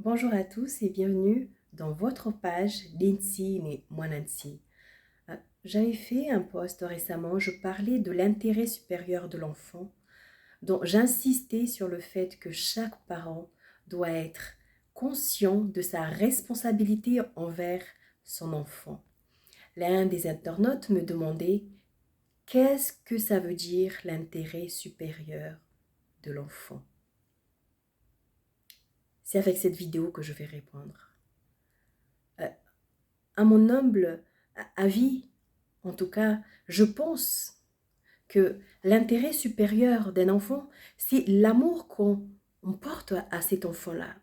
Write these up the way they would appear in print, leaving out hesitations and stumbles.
Bonjour à tous et bienvenue dans votre page Lindsay et moi Nancy. J'avais fait un post récemment, je parlais de l'intérêt supérieur de l'enfant, dont j'insistais sur le fait que chaque parent doit être conscient de sa responsabilité envers son enfant. L'un des internautes me demandait qu'est-ce que ça veut dire l'intérêt supérieur de l'enfant. C'est avec cette vidéo que je vais répondre. À mon humble avis, en tout cas, je pense que l'intérêt supérieur d'un enfant, c'est l'amour qu'on porte à cet enfant-là.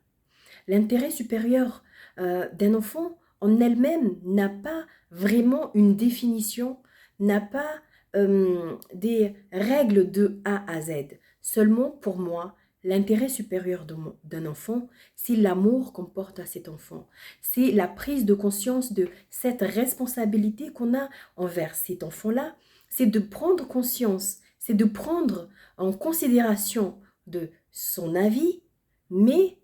L'intérêt supérieur d'un enfant en elle-même n'a pas vraiment une définition, n'a pas des règles de A à Z. Seulement pour moi, l'intérêt supérieur d'un enfant, c'est l'amour qu'on porte à cet enfant. C'est la prise de conscience de cette responsabilité qu'on a envers cet enfant-là. C'est de prendre conscience, c'est de prendre en considération de son avis, mais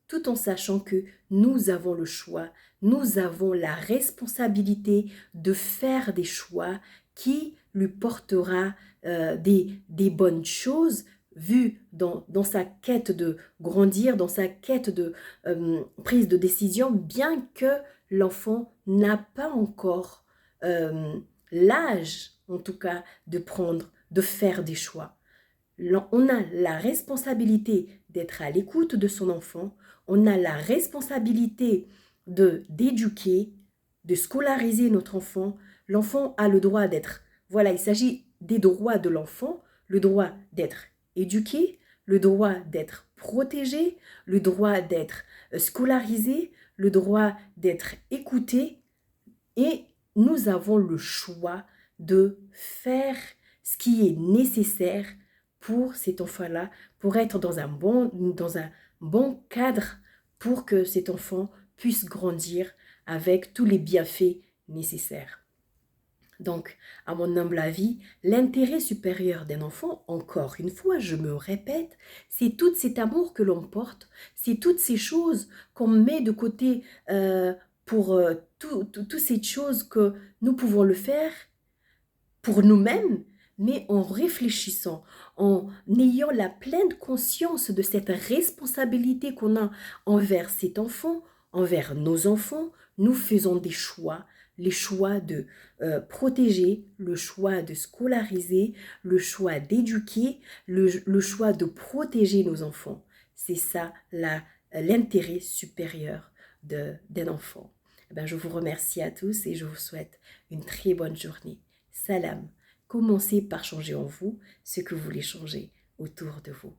tout en sachant que nous avons le choix, nous avons la responsabilité de faire des choix qui lui portera des bonnes choses, vu dans sa quête de grandir, dans sa quête de prise de décision, bien que l'enfant n'a pas encore l'âge, en tout cas, de faire des choix. On a la responsabilité d'être à l'écoute de son enfant, on a la responsabilité d'éduquer, de scolariser notre enfant. L'enfant a le droit d'être, voilà, il s'agit des droits de l'enfant, le droit d'être éduqué, le droit d'être protégé, le droit d'être scolarisé, le droit d'être écouté, et nous avons le choix de faire ce qui est nécessaire pour cet enfant-là, pour être dans un bon cadre, pour que cet enfant puisse grandir avec tous les bienfaits nécessaires. Donc, à mon humble avis, l'intérêt supérieur d'un enfant, encore une fois, je me répète, c'est tout cet amour que l'on porte, c'est toutes ces choses qu'on met de côté pour toutes ces choses que nous pouvons le faire pour nous-mêmes, mais en réfléchissant, en ayant la pleine conscience de cette responsabilité qu'on a envers cet enfant, envers nos enfants, nous faisons des choix, les choix de protéger, le choix de scolariser, le choix d'éduquer, le choix de protéger nos enfants. C'est ça l'intérêt supérieur d'un enfant. Eh bien, je vous remercie à tous et je vous souhaite une très bonne journée. Salam. Commencez par changer en vous ce que vous voulez changer autour de vous.